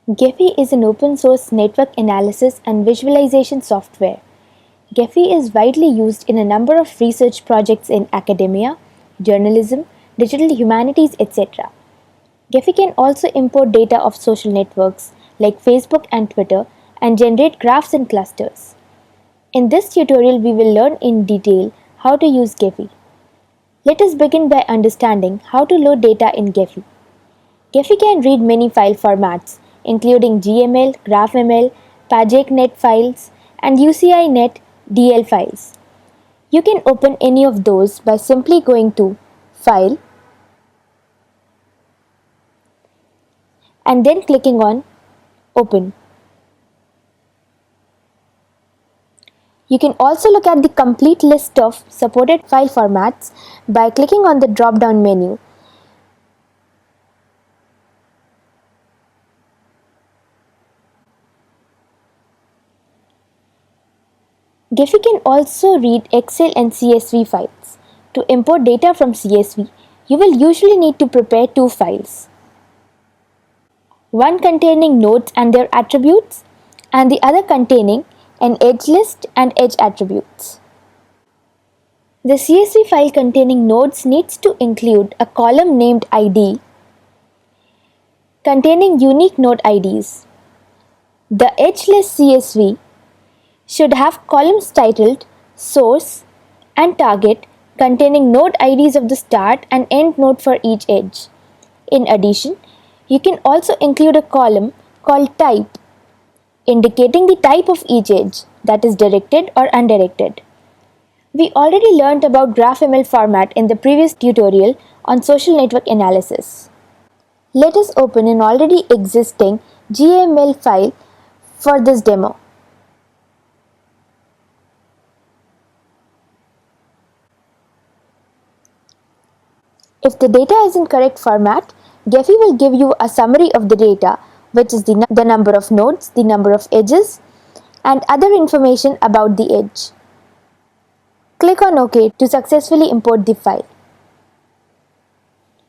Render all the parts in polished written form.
Gephi is an open source network analysis and visualization software. Gephi is widely used in a number of research projects in academia, journalism, digital humanities, etc. Gephi can also import data of social networks like Facebook and Twitter and generate graphs and clusters. In this tutorial, we will learn in detail how to use Gephi. Let us begin by understanding how to load data in Gephi. Gephi can read many file formats, including GML, GraphML, PageNet files, and UCINet DL files. You can open any of those by simply going to File and then clicking on Open. You can also look at the complete list of supported file formats by clicking on the drop-down menu. Gephi can also read Excel and CSV files. To import data from CSV, you will usually need to prepare two files. One containing nodes and their attributes, and the other containing an edge list and edge attributes. The CSV file containing nodes needs to include a column named ID containing unique node IDs. The edge list CSV should have columns titled Source and Target containing node IDs of the start and end node for each edge. In addition, you can also include a column called Type indicating the type of each edge, that is directed or undirected. We already learned about GraphML format in the previous tutorial on social network analysis. Let us open an already existing GML file for this demo. If the data is in correct format, Gephi will give you a summary of the data, which is the number of nodes, the number of edges, and other information about the edge. Click on OK to successfully import the file.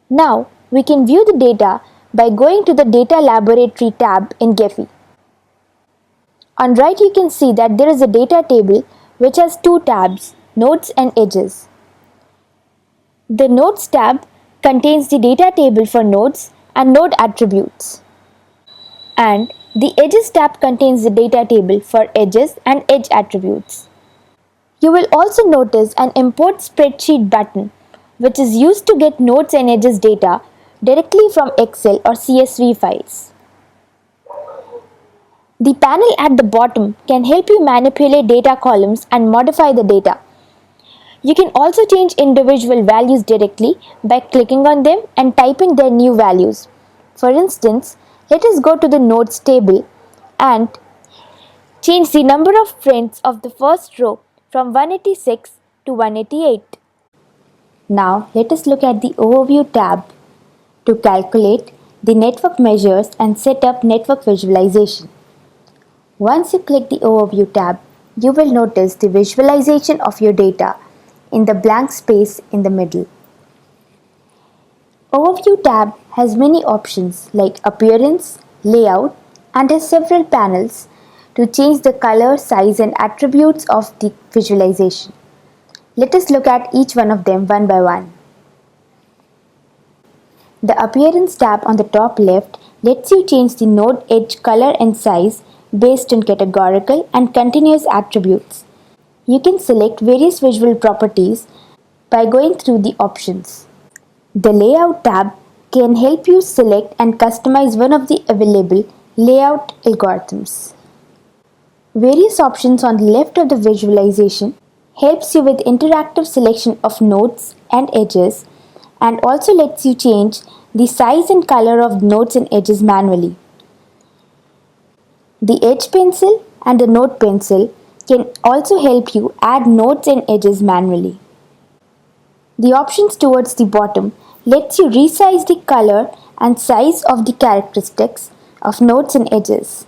Now, we can view the data by going to the Data Laboratory tab in Gephi. On right, you can see that there is a data table which has two tabs, Nodes and Edges. The Nodes tab contains the data table for nodes and node attributes. And the Edges tab contains the data table for edges and edge attributes. You will also notice an Import Spreadsheet button, which is used to get nodes and edges data directly from Excel or CSV files. The panel at the bottom can help you manipulate data columns and modify the data. You can also change individual values directly by clicking on them and typing their new values. For instance, let us go to the nodes table and change the number of friends of the first row from 186 to 188. Now let us look at the Overview tab to calculate the network measures and set up network visualization. Once you click the Overview tab, you will notice the visualization of your data in the blank space in the middle. Overview tab has many options like Appearance, Layout, and has several panels to change the color, size, and attributes of the visualization. Let us look at each one of them one by one. The Appearance tab on the top left lets you change the node edge color and size based on categorical and continuous attributes. You can select various visual properties by going through the options. The Layout tab can help you select and customize one of the available layout algorithms. Various options on the left of the visualization helps you with interactive selection of nodes and edges and also lets you change the size and color of nodes and edges manually. The Edge Pencil and the Node Pencil can also help you add nodes and edges manually. The options towards the bottom lets you resize the color and size of the characteristics of nodes and edges.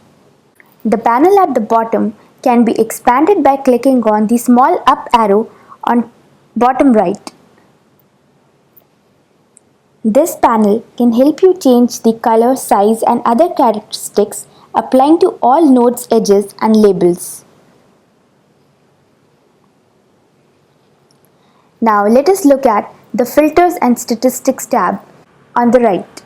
The panel at the bottom can be expanded by clicking on the small up arrow on bottom right. This panel can help you change the color, size and other characteristics applying to all nodes, edges and labels. Now let us look at the Filters and Statistics tab on the right.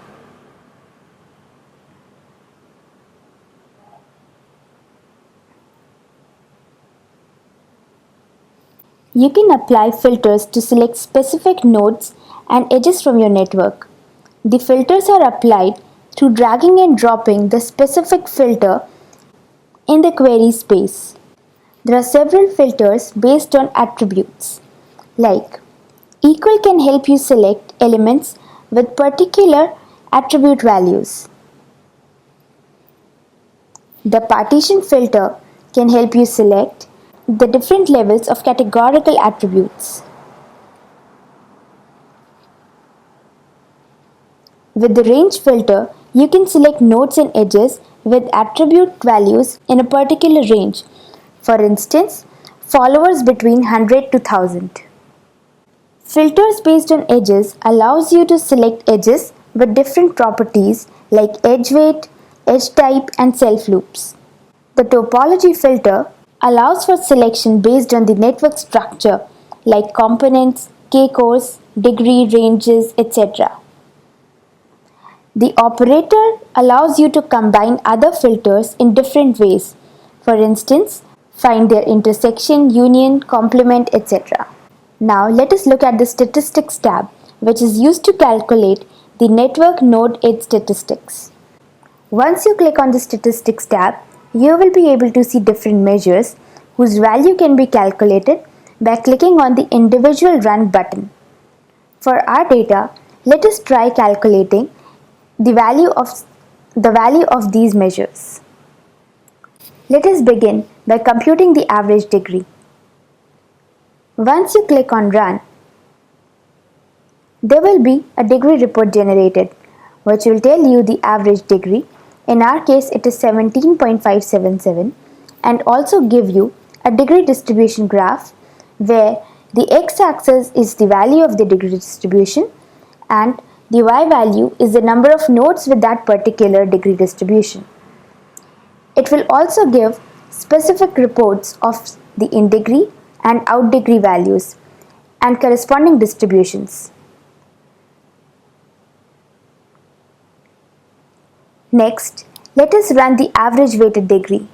You can apply filters to select specific nodes and edges from your network. The filters are applied through dragging and dropping the specific filter in the query space. There are several filters based on attributes, like equal can help you select elements with particular attribute values. The partition filter can help you select the different levels of categorical attributes. With the range filter, you can select nodes and edges with attribute values in a particular range. For instance, followers between 100 to 1000. Filters based on edges allows you to select edges with different properties like edge weight, edge type and self loops. The topology filter allows for selection based on the network structure like components, K-cores, degree, ranges, etc. The operator allows you to combine other filters in different ways. For instance, find their intersection, union, complement, etc. Now let us look at the Statistics tab, which is used to calculate the network node edge statistics. Once you click on the Statistics tab, you will be able to see different measures whose value can be calculated by clicking on the individual Run button. For our data, let us try calculating the value of these measures. Let us begin by computing the average degree. Once you click on Run, there will be a degree report generated, which will tell you the average degree. In our case, it is 17.577, and also give you a degree distribution graph where the x-axis is the value of the degree distribution and the y value is the number of nodes with that particular degree distribution. It will also give specific reports of the in degree and out degree values and corresponding distributions. Next, let us run the average weighted degree.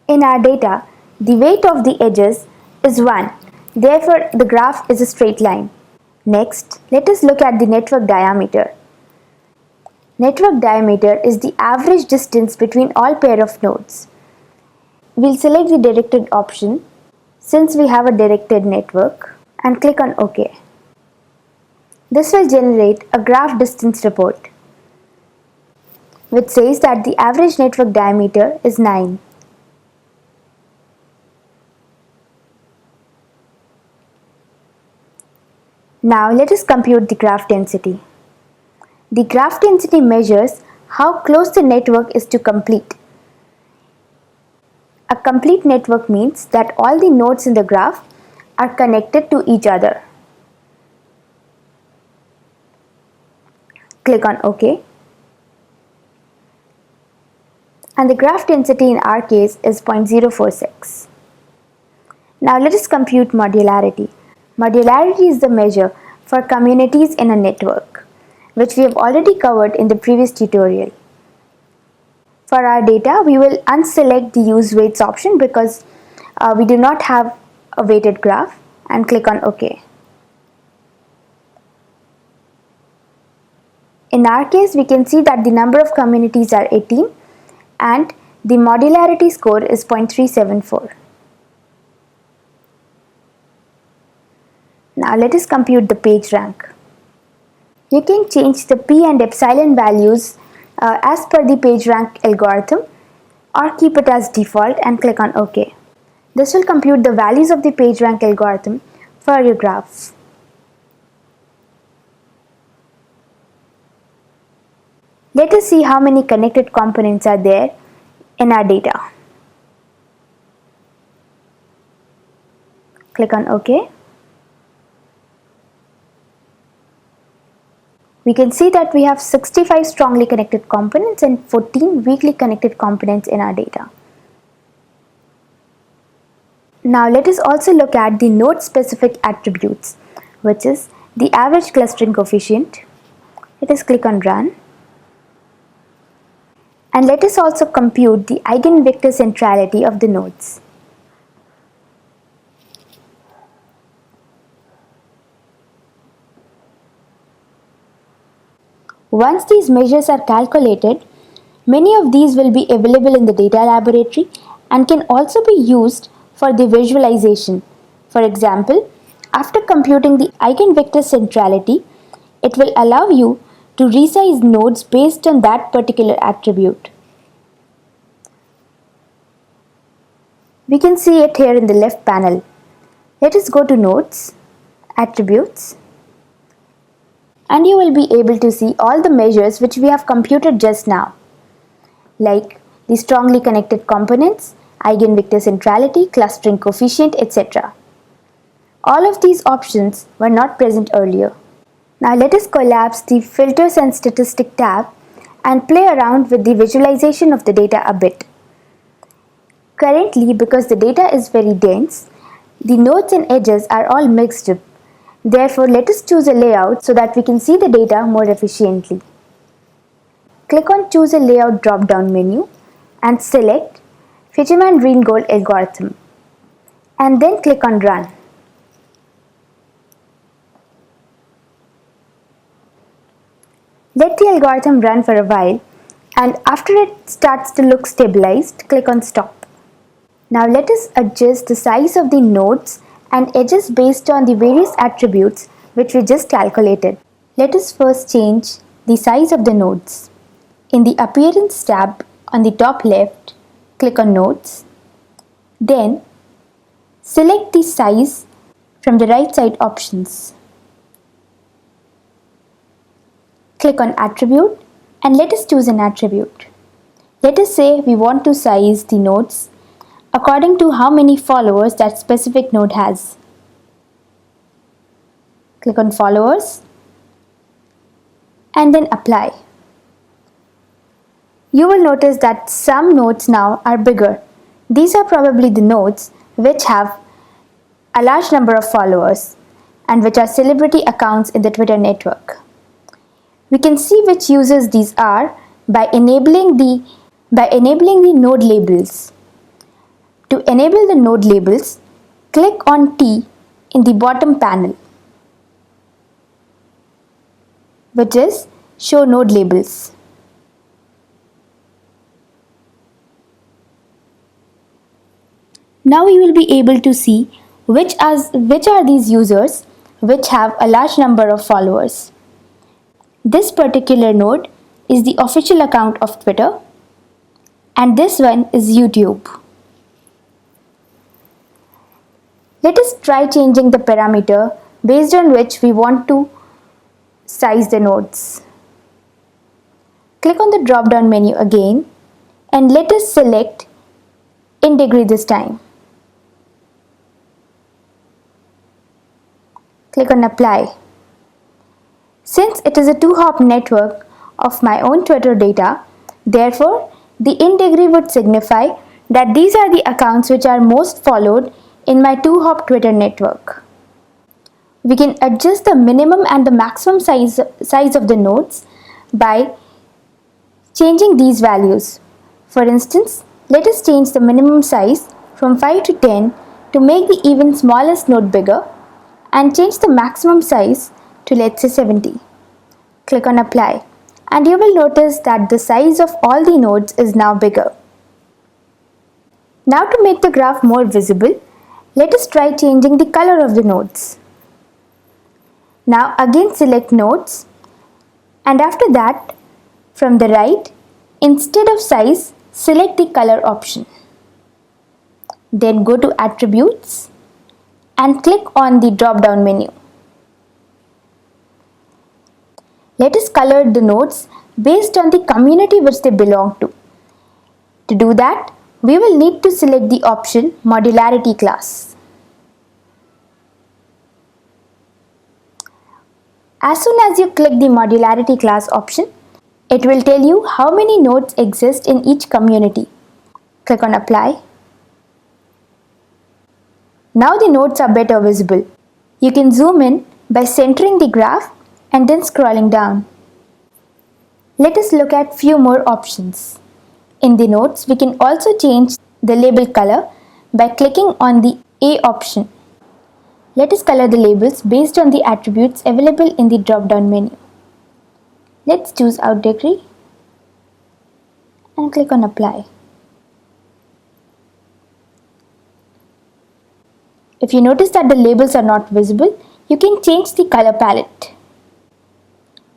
In our data, the weight of the edges is 1, therefore the graph is a straight line. Next, let us look at the network diameter. Network diameter is the average distance between all pair of nodes. We'll select the directed option since we have a directed network and click on OK. This will generate a graph distance report which says that the average network diameter is 9. Now let us compute the graph density. The graph density measures how close the network is to complete. A complete network means that all the nodes in the graph are connected to each other. Click on OK. And the graph density in our case is 0.046. Now let us compute modularity. Modularity is the measure for communities in a network, which we have already covered in the previous tutorial. For our data, we will unselect the Use Weights option because we do not have a weighted graph and click on OK. In our case, we can see that the number of communities are 18 and the modularity score is 0.374. Now let us compute the page rank. You can change the p and epsilon values as per the page rank algorithm or keep it as default and click on OK. This will compute the values of the page rank algorithm for your graph. Let us see how many connected components are there in our data. Click on OK. We can see that we have 65 strongly connected components and 14 weakly connected components in our data. Now let us also look at the node specific attributes, which is the average clustering coefficient. Let us click on run. And let us also compute the eigenvector centrality of the nodes. Once these measures are calculated, many of these will be available in the data laboratory and can also be used for the visualization. For example, after computing the eigenvector centrality, it will allow you to resize nodes based on that particular attribute. We can see it here in the left panel. Let us go to Nodes, Attributes, and you will be able to see all the measures which we have computed just now, like the strongly connected components, eigenvector centrality, clustering coefficient, etc. All of these options were not present earlier. Now let us collapse the Filters and Statistic tab and play around with the visualization of the data a bit. Currently, because the data is very dense, the nodes and edges are all mixed up. Therefore, let us choose a layout so that we can see the data more efficiently. Click on Choose a Layout drop-down menu and select Figman-Reingold algorithm, and then click on Run. Let the algorithm run for a while, and after it starts to look stabilized, click on Stop. Now let us adjust the size of the nodes and edges based on the various attributes which we just calculated. Let us first change the size of the nodes. In the Appearance tab on the top left, click on Nodes. Then select the size from the right side options. Click on Attribute and let us choose an attribute. Let us say we want to size the nodes according to how many followers that specific node has. Click on Followers and then Apply. You will notice that some nodes now are bigger. These are probably the nodes which have a large number of followers and which are celebrity accounts in the Twitter network. We can see which users these are by enabling the node labels. To enable the node labels, click on T in the bottom panel, which is Show Node Labels. Now you will be able to see which are these users which have a large number of followers. This particular node is the official account of Twitter, and this one is YouTube. Let us try changing the parameter based on which we want to size the nodes. Click on the drop-down menu again and let us select in degree this time. Click on Apply. Since it is a 2-hop network of my own Twitter data, therefore the in degree would signify that these are the accounts which are most followed in my 2-hop Twitter network. We can adjust the minimum and the maximum size of the nodes by changing these values. For instance, let us change the minimum size from 5 to 10 to make the even smallest node bigger, and change the maximum size to, let's say, 70. Click on Apply and you will notice that the size of all the nodes is now bigger. Now to make the graph more visible, let us try changing the color of the nodes. Now again select Nodes, and after that from the right, instead of size, select the color option. Then go to Attributes and click on the drop-down menu. Let us color the nodes based on the community which they belong to. To do that, we will need to select the option Modularity class. As soon as you click the modularity class option, it will tell you how many nodes exist in each community. Click on apply. Now the nodes are better visible. You can zoom in by centering the graph and then scrolling down. Let us look at few more options. In the nodes, we can also change the label color by clicking on the A option. Let us color the labels based on the attributes available in the drop-down menu. Let's choose out degree and click on apply. If you notice that the labels are not visible, you can change the color palette.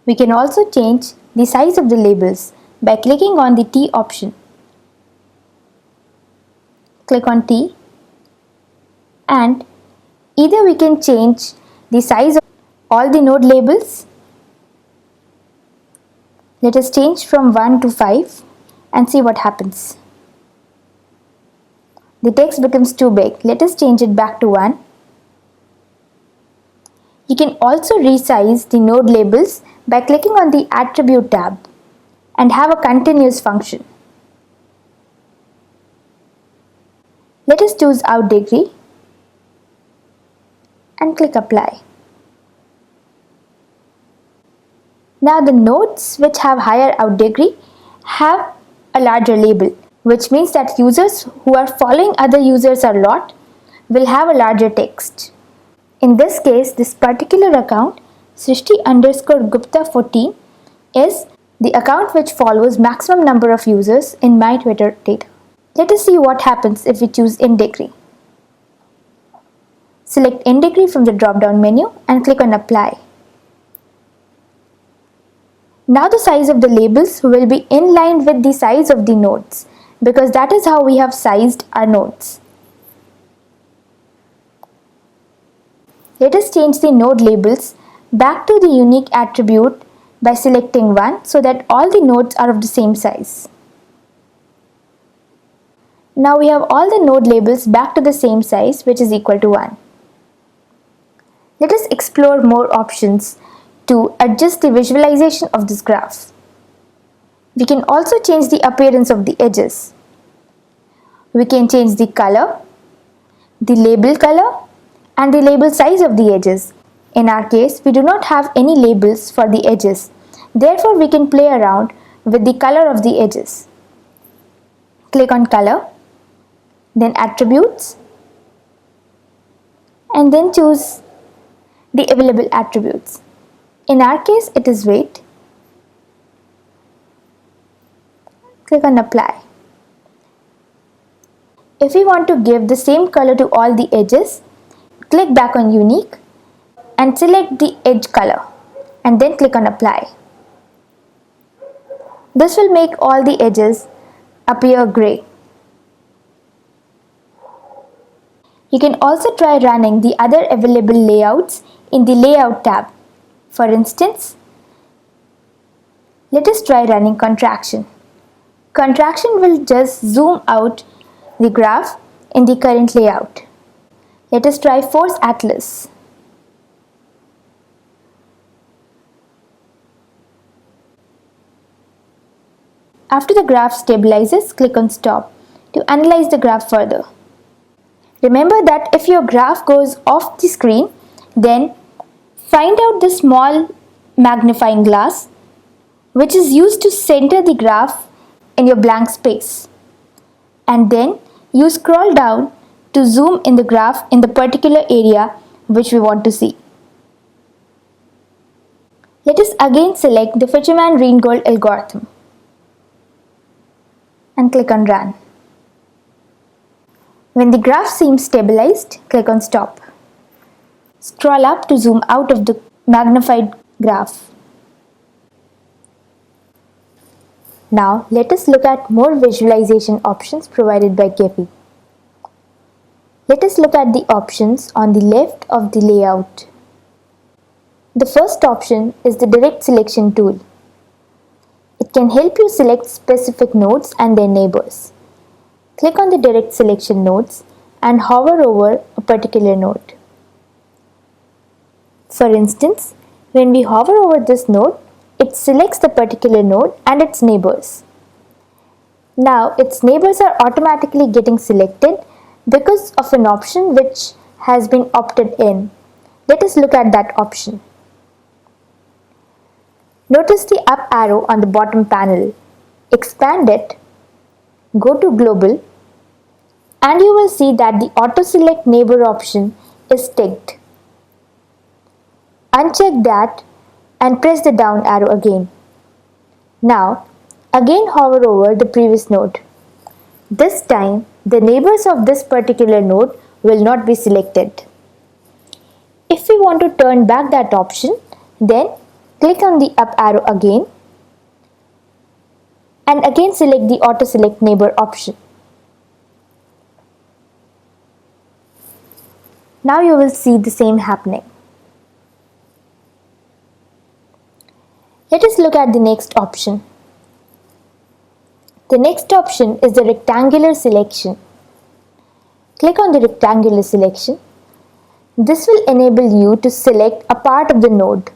We can also change the size of the labels by clicking on the T option. Click on T and either we can change the size of all the node labels. Let us change from 1 to 5 and see what happens. The text becomes too big. Let us change it back to 1. You can also resize the node labels by clicking on the Attribute tab and have a continuous function. Let us choose out degree and click apply. Now the nodes which have higher out degree have a larger label, which means that users who are following other users a lot will have a larger text. In this case, this particular account, Srishti_Gupta14, is the account which follows maximum number of users in my Twitter data. Let us see what happens if we choose in degree. Select in degree from the drop-down menu and click on apply. Now the size of the labels will be in line with the size of the nodes, because that is how we have sized our nodes. Let us change the node labels back to the unique attribute by selecting 1 so that all the nodes are of the same size. Now we have all the node labels back to the same size, which is equal to 1. Let us explore more options to adjust the visualization of this graph. We can also change the appearance of the edges. We can change the color, the label color, and the label size of the edges. In our case, we do not have any labels for the edges. Therefore, we can play around with the color of the edges. Click on color, then attributes, and then choose the available attributes. In our case, it is weight. Click on apply. If we want to give the same color to all the edges, click back on unique and select the edge color and then click on apply. This will make all the edges appear gray. You can also try running the other available layouts in the layout tab. For instance, let us try running contraction. Contraction will just zoom out the graph in the current layout. Let us try force atlas. After the graph stabilizes, click on stop to analyze the graph further. Remember that if your graph goes off the screen, then find out the small magnifying glass which is used to center the graph in your blank space, and then you scroll down to zoom in the graph in the particular area which we want to see. Let us again select the Fisherman-Reingold algorithm and click on run. When the graph seems stabilized, click on stop. Scroll up to zoom out of the magnified graph. Now let us look at more visualization options provided by Gephi. Let us look at the options on the left of the layout. The first option is the direct selection tool. It can help you select specific nodes and their neighbors. Click on the direct selection nodes and hover over a particular node. For instance, When we hover over this node, it selects the particular node and its neighbors. Now its neighbors are automatically getting selected because of an option which has been opted in. Let us look at that option. Notice the up arrow on the bottom panel. Expand it, go to Global, and you will see that the Auto Select Neighbor option is ticked. Uncheck that and press the down arrow again. Now, again hover over the previous node. This time, the neighbors of this particular node will not be selected. If we want to turn back that option, then click on the up arrow again and again select the Auto Select Neighbor option. Now you will see the same happening. Let us look at the next option. The next option is the rectangular selection. Click on the rectangular selection. This will enable you to select a part of the node.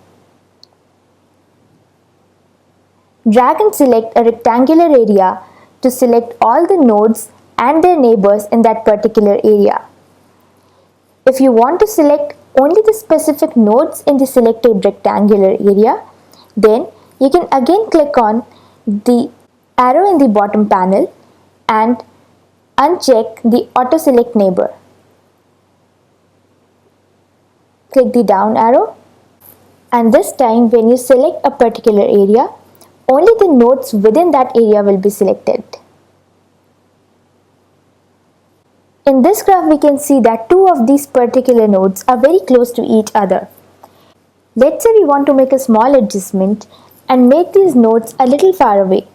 Drag and select a rectangular area to select all the nodes and their neighbors in that particular area. If you want to select only the specific nodes in the selected rectangular area, then you can again click on the arrow in the bottom panel and uncheck the Auto Select Neighbor. Click the down arrow, and this time when you select a particular area, only the nodes within that area will be selected. In this graph we can see that two of these particular nodes are very close to each other. Let's say we want to make a small adjustment and make these nodes a little far away.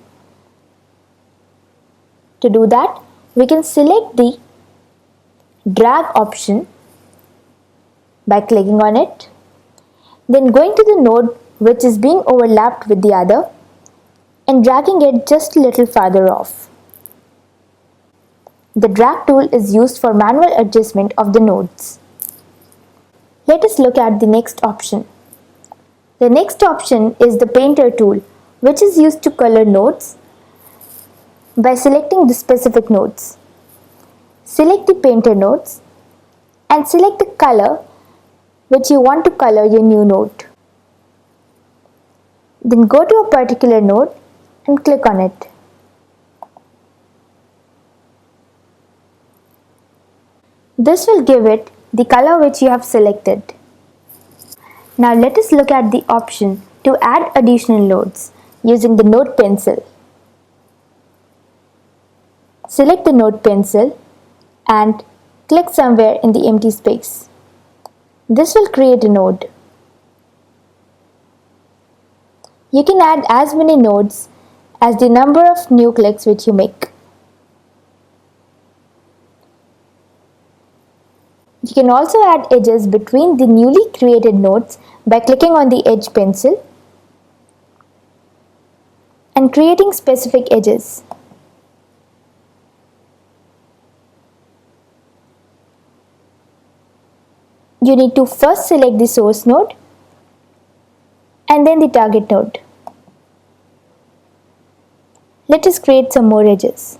To do that, we can select the drag option by clicking on it, then going to the node which is being overlapped with the other and dragging it just a little farther off. The drag tool is used for manual adjustment of the nodes. Let us look at the next option. The next option is the painter tool, which is used to color nodes by selecting the specific nodes. Select the painter nodes and select the color which you want to color your new node. Then go to a particular node and click on it. This will give it the color which you have selected. Now let us look at the option to add additional nodes using the node pencil. Select the node pencil and click somewhere in the empty space. This will create a node. You can add as many nodes as the number of new clicks which you make. You can also add edges between the newly created nodes by clicking on the edge pencil and creating specific edges. You need to first select the source node and then the target node. Let us create some more edges.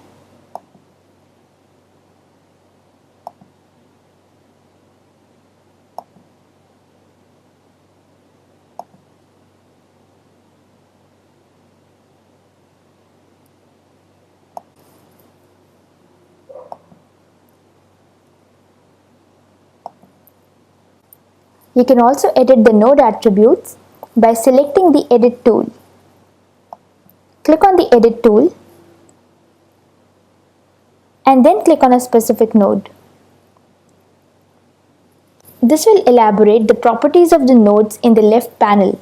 You can also edit the node attributes by selecting the Edit tool. Click on the Edit tool and then click on a specific node. This will elaborate the properties of the nodes in the left panel.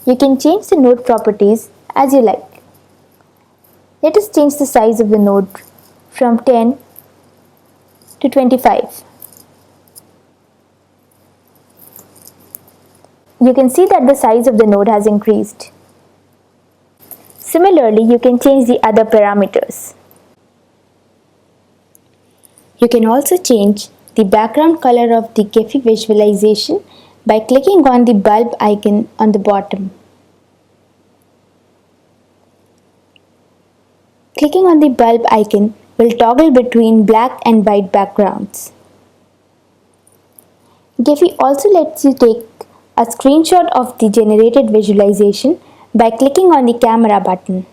You can change the node properties as you like. Let us change the size of the node from 10 to 25. You can see that the size of the node has increased. Similarly, you can change the other parameters. You can also change the background color of the Gephi visualization by clicking on the bulb icon on the bottom. Clicking on the bulb icon will toggle between black and white backgrounds. Gephi also lets you take a screenshot of the generated visualization by clicking on the camera button.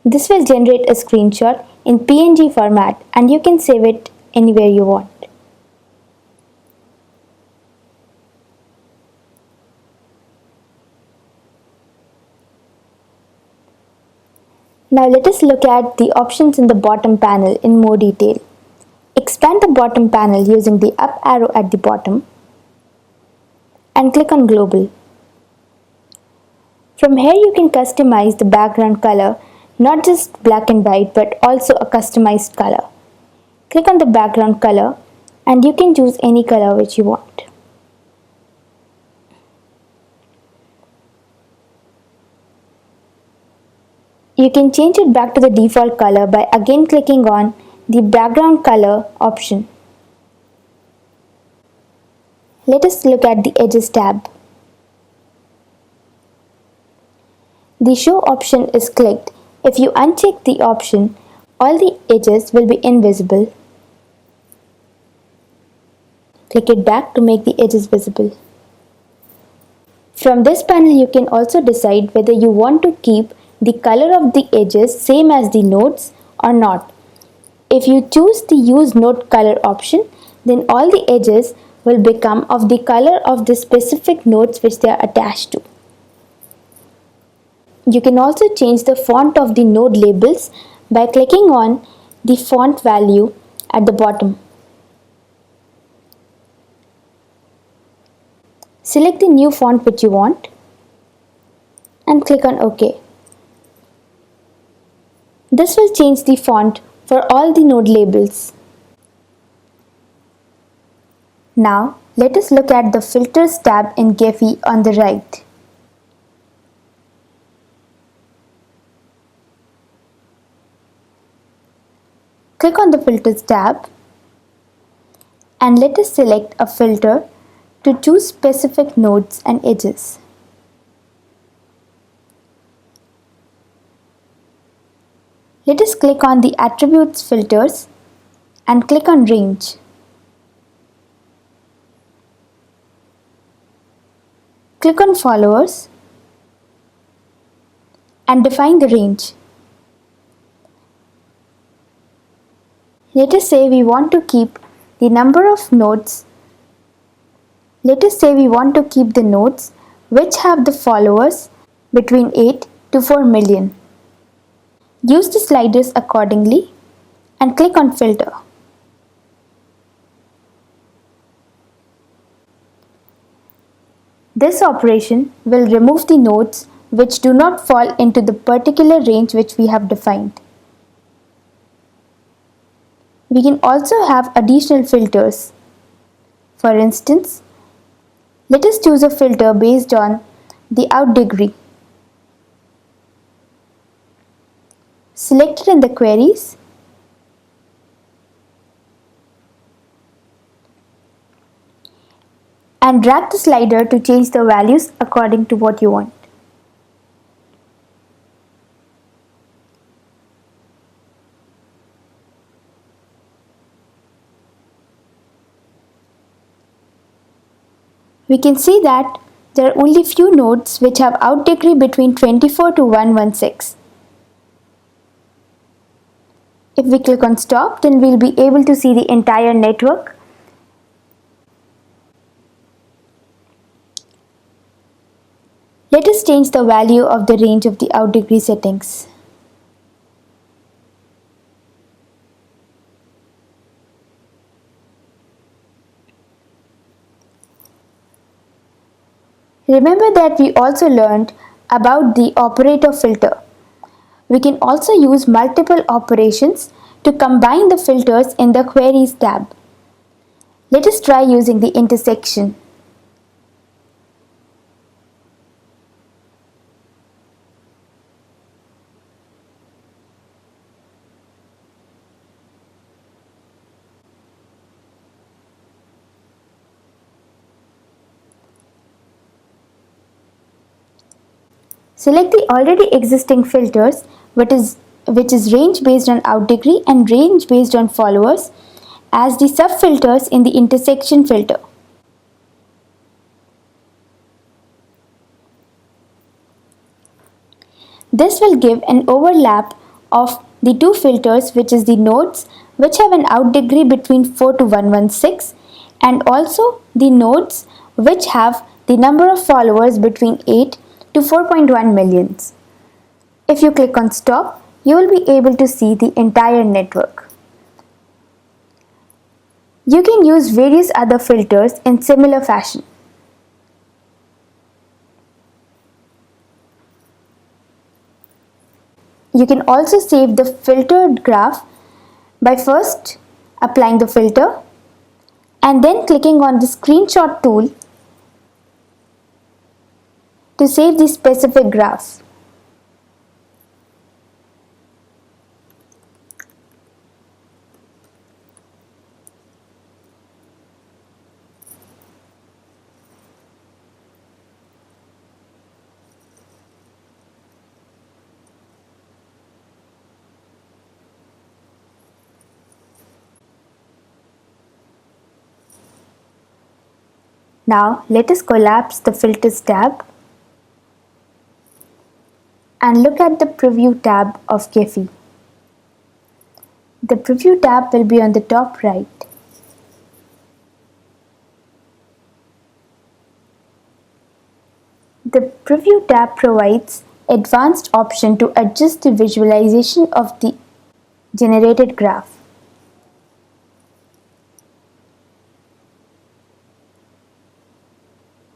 This will generate a screenshot in PNG format and you can save it anywhere you want. Now let us look at the options in the bottom panel in more detail. Expand the bottom panel using the up arrow at the bottom and click on Global. From here you can customize the background color, not just black and white but also a customized color. Click on the background color and you can choose any color which you want. You can change it back to the default color by again clicking on the background color option. Let us look at the Edges tab. The Show option is clicked. If you uncheck the option, all the edges will be invisible. Click it back to make the edges visible. From this panel you can also decide whether you want to keep the color of the edges same as the nodes or not. If you choose the Use Node Color option, then all the edges will become of the color of the specific nodes which they are attached to. You can also change the font of the node labels by clicking on the font value at the bottom. Select the new font which you want and click on OK. This will change the font for all the node labels. Now let us look at the Filters tab in Gephi on the right. Click on the Filters tab and let us select a filter to choose specific nodes and edges. Let us click on the Attributes filters and click on Range. Click on Followers and define the range. Let us say we want to keep the number of nodes. Let us say we want to keep the nodes which have the followers between 8 to 4 million. Use the sliders accordingly and click on Filter. This operation will remove the nodes which do not fall into the particular range which we have defined. We can also have additional filters. For instance, let us choose a filter based on the out degree. Select it in the queries and drag the slider to change the values according to what you want. We can see that there are only few nodes which have out degree between 24 to 116. If we click on Stop, then we'll be able to see the entire network. Let us change the value of the range of the out degree settings. Remember that we also learned about the operator filter. We can also use multiple operations to combine the filters in the Queries tab. Let us try using the intersection. Select the already existing filters, which is range based on out degree and range based on followers, as the sub-filters in the intersection filter. This will give an overlap of the two filters, which is the nodes which have an out degree between 4 to 116 and also the nodes which have the number of followers between 8 to 4.1 millions. If you click on stop, you will be able to see the entire network. You can use various other filters in similar fashion. You can also save the filtered graph by first applying the filter and then clicking on the screenshot tool to save the specific graph. Now let us collapse the filters tab and look at the preview tab of Gephi. The preview tab will be on the top right. The preview tab provides advanced option to adjust the visualization of the generated graph.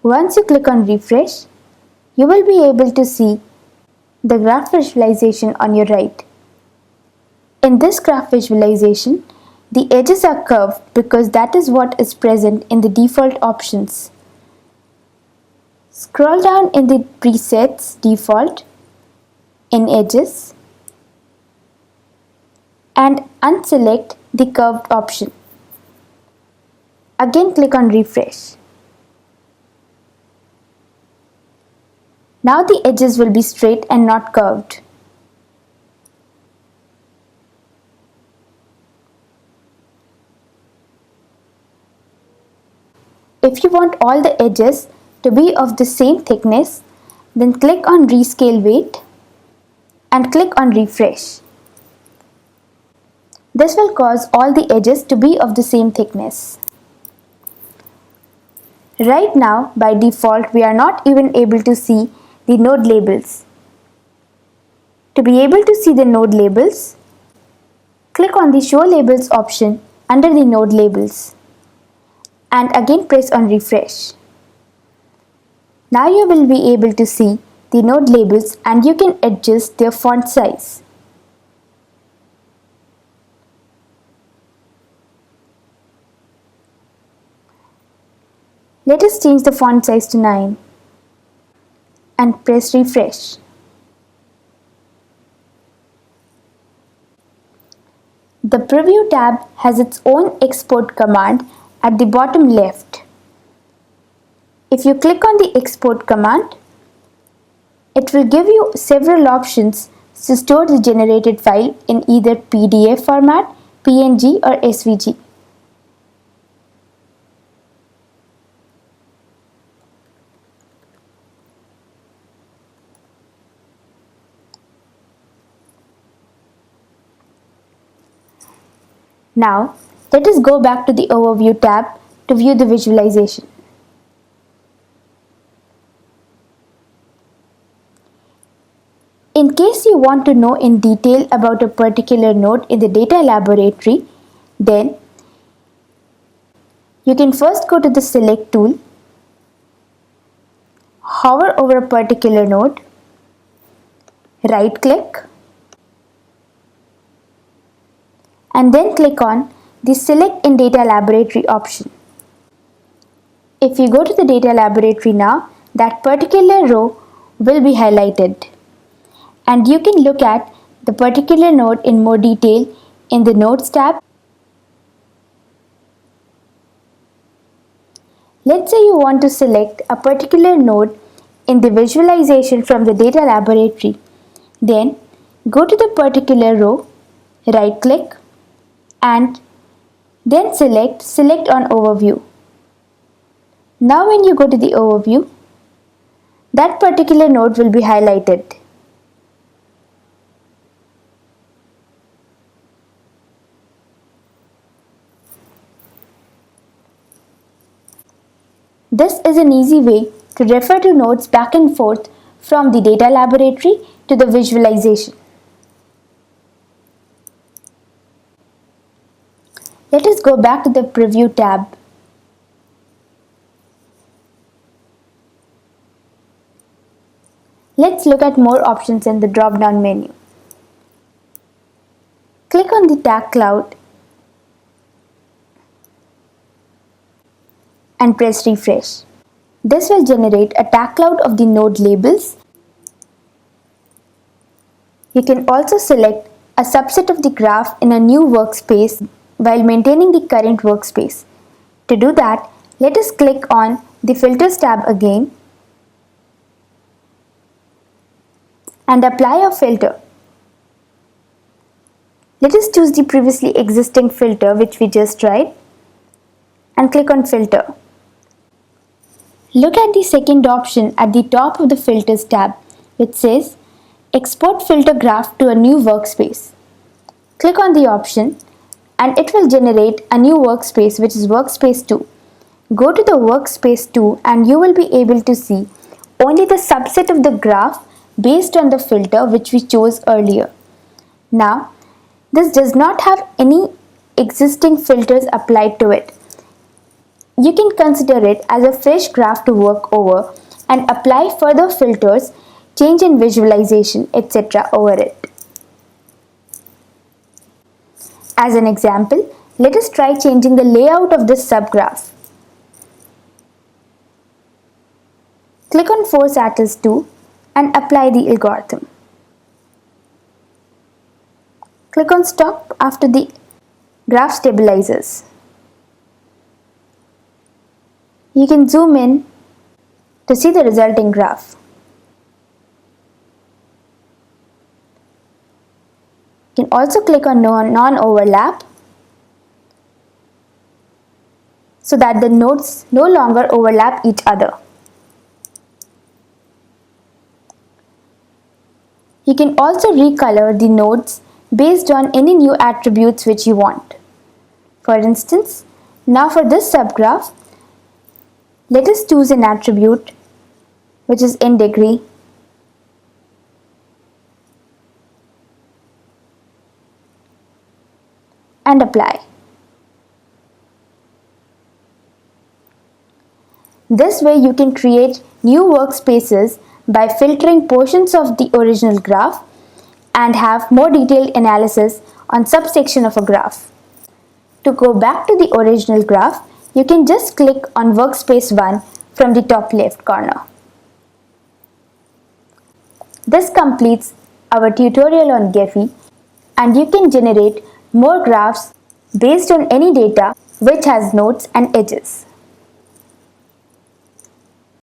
Once you click on refresh, you will be able to see the graph visualization on your right. In this graph visualization, the edges are curved because that is what is present in the default options. Scroll down in the presets default in edges and unselect the curved option. Again click on refresh. Now the edges will be straight and not curved. If you want all the edges to be of the same thickness, then click on rescale weight and click on refresh. This will cause all the edges to be of the same thickness. Right now, by default, we are not even able to see the node labels. To be able to see the node labels, click on the Show Labels option under the node labels and again press on refresh. Now you will be able to see the node labels and you can adjust their font size. Let us change the font size to 9 and press refresh. The preview tab has its own export command at the bottom left. If you click on the export command, it will give you several options to store the generated file in either PDF format, PNG or SVG. Now, let us go back to the Overview tab to view the visualization. In case you want to know in detail about a particular node in the data laboratory, then you can first go to the Select tool, hover over a particular node, right-click, and then click on the Select in Data Laboratory option. If you go to the data laboratory now, that particular row will be highlighted. And you can look at the particular node in more detail in the Nodes tab. Let's say you want to select a particular node in the visualization from the data laboratory. Then go to the particular row, right click, and then select on overview. Now when you go to the overview, that particular node will be highlighted. This is an easy way to refer to nodes back and forth from the data laboratory to the visualization. Let us go back to the Preview tab. Let's look at more options in the drop-down menu. Click on the tag cloud and press refresh. This will generate a tag cloud of the node labels. You can also select a subset of the graph in a new workspace while maintaining the current workspace. To do that, let us click on the Filters tab again and apply a filter. Let us choose the previously existing filter which we just tried and click on Filter. Look at the second option at the top of the Filters tab which says Export Filter Graph to a new workspace. Click on the option and it will generate a new workspace which is Workspace 2. Go to the Workspace 2 and you will be able to see only the subset of the graph based on the filter which we chose earlier. Now, this does not have any existing filters applied to it. You can consider it as a fresh graph to work over and apply further filters, change in visualization, etc. over it. As an example, let us try changing the layout of this subgraph. Click on Force Atlas 2 and apply the algorithm. Click on Stop after the graph stabilizes. You can zoom in to see the resulting graph. You can also click on non-overlap so that the nodes no longer overlap each other. You can also recolor the nodes based on any new attributes which you want. For instance, now for this subgraph, let us choose an attribute which is in degree and apply. This way you can create new workspaces by filtering portions of the original graph and have more detailed analysis on subsection of a graph. To go back to the original graph, you can just click on Workspace 1 from the top left corner. This completes our tutorial on Gephi, and you can generate more graphs based on any data which has nodes and edges.